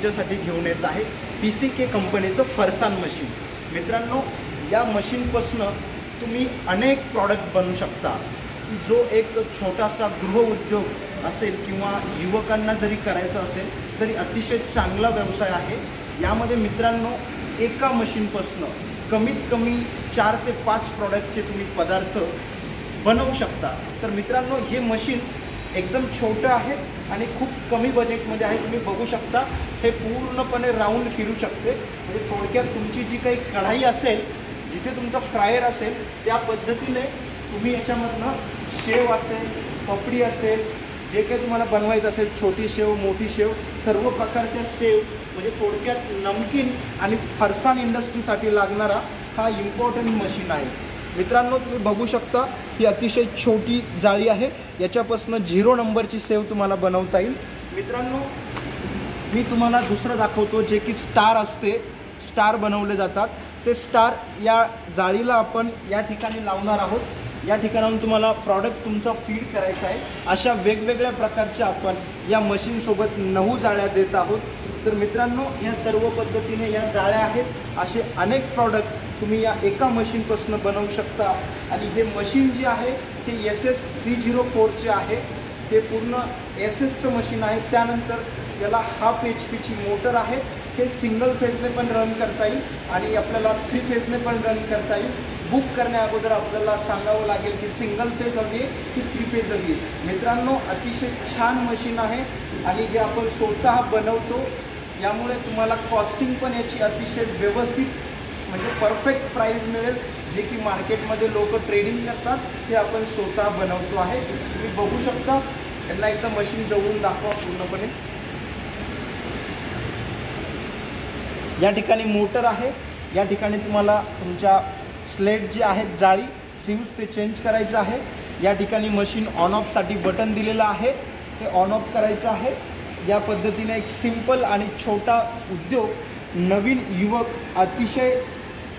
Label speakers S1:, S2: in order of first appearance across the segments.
S1: तुमच्यासाठी घेऊन येत आहे PCK कंपनीचं फरसान मशीन। मित्रांनो, या मशीनपासून तुम्ही अनेक प्रॉडक्ट बनवू शकता। जो एक छोटासा गृहउद्योग असेल किंवा युवकांना जरी करायचा असेल तरी अतिशय चांगला व्यवसाय आहे। यामध्ये मित्रांनो, एका मशीनपासून कमीत कमी 4 ते 5 प्रॉडक्टचे तुम्ही पदार्थ बनवू शकता। तर मित्रांनो, हे मशीन्स एकदम छोटं आहे आणि खूप कमी बजेटमध्ये आहे। तुम्ही बघू शकता, हे पूर्णपणे राऊंड फिरू शकते। म्हणजे थोडक्यात तुमची जी काही कढाई असेल, जिथे तुमचा फ्रायर असेल, त्या पद्धतीने तुम्ही याच्यामधनं शेव असेल, पपडी असेल, जे काही तुम्हाला बनवायचं असेल, छोटी शेव, मोठी शेव, सर्व प्रकारच्या शेव, म्हणजे थोडक्यात नमकीन आणि फरसान इंडस्ट्रीसाठी लागणारा हा इम्पॉर्टंट मशीन आहे। मित्रांनो, तुम्ही बघू शकता, ही अतिशय छोटी जाळी आहे। याच्यापासून 0 नंबरची शेव तुम्हाला बनवता येईल। मित्रांनो, मी तुम्हाला दुसरं दाखवतो, जे की स्टार असते, स्टार बनवले जातात। ते स्टार या जाळीला आपण या ठिकाणी लावणार आहोत। या ठिकाणाहून तुम्हाला प्रॉडक्ट तुमचा फीड करायचा आहे। अशा वेगवेगळ्या प्रकारच्या आपण या मशीनसोबत 9 जाळ्या देत आहोत। तर मित्रांनो, या सर्व पद्धतीने या जाळ्या आहेत। असे अनेक प्रॉडक्ट तुम्ही या एका मशीनपासून बनवू शकता। आणि हे मशीन जे आहे ते SS304चे आहे। हे पूर्ण SS मशीन आहे। त्यानंतर याला हाफ HP मोटर आहे। हे सिंगल फेजने पण रन करता येईल आणि आपल्याला 3 फेजने पण रन करता येईल। बुक करण्या अगोदर आपल्याला सांगावं लागेल की सिंगल फेज हवी आहे की 3 फेज हवी आहे। मित्रांनो, अतिशय छान मशीन आहे आणि जे आपण स्वतः बनवतो, यामुळे तुम्हाला कॉस्टिंग पण याची अतिशय व्यवस्थित, म्हणजे परफेक्ट प्राइस मिळेल। जे की मार्केटमध्ये लोक ट्रेडिंग करतात, ते आपण स्वतः बनवतो आहे। तुम्ही बघू शकता, त्यांना एकदा मशीन जवळून दाखवा पूर्णपणे। या ठिकाणी मोटर आहे। या ठिकाणी तुम्हाला तुमच्या स्लेट जे आहेत, जाळी सीव्स, ते चेंज करायचं आहे। या ठिकाणी मशीन ऑन ऑफसाठी बटन दिलेलं आहे, ते ऑन ऑफ करायचं आहे। या पद्धतीने एक सिंपल आणि छोटा उद्योग, नवीन युवक अतिशय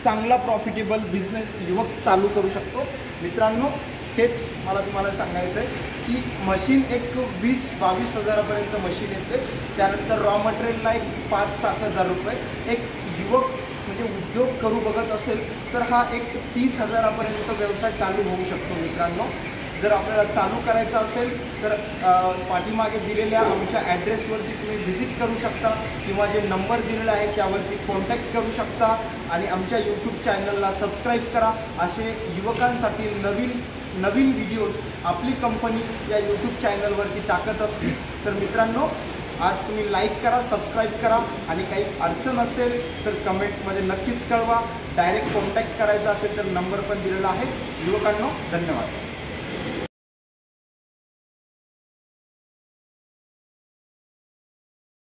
S1: चांगला प्रॉफिटेबल बिझनेस युवक चालू करू शकतो। मित्रांनो, हेच मला तुम्हाला सांगायचं आहे की मशीन एक 20-22 हजारापर्यंत मशीन येते। त्यानंतर रॉ मटेरियलला एक 5-7 हजार रुपये। एक युवक म्हणजे उद्योग करू बघत असेल तर हा एक 30 हजारापर्यंत व्यवसाय चालू होऊ शकतो। मित्रांनो, जर आपल्याला चालू करायचं असेल तर पाठीमागे दिलेल्या आमच्या ॲड्रेसवरती तुम्ही व्हिजिट करू शकता किंवा जे नंबर दिलेला आहे त्यावरती कॉन्टॅक्ट करू शकता आणि आमच्या यूट्यूब चॅनलला सबस्क्राईब करा। असे युवकांसाठी नवीन व्हिडिओज आपली कंपनी या यूट्यूब चॅनलवरती टाकत असते। तर मित्रांनो, आज तुम्ही लाईक करा, सबस्क्राईब करा आणि काही अडचण असेल तर कमेंटमध्ये नक्कीच कळवा। डायरेक्ट कॉन्टॅक्ट करायचा असेल तर नंबर पण दिलेला आहे। युवकांनो, धन्यवाद।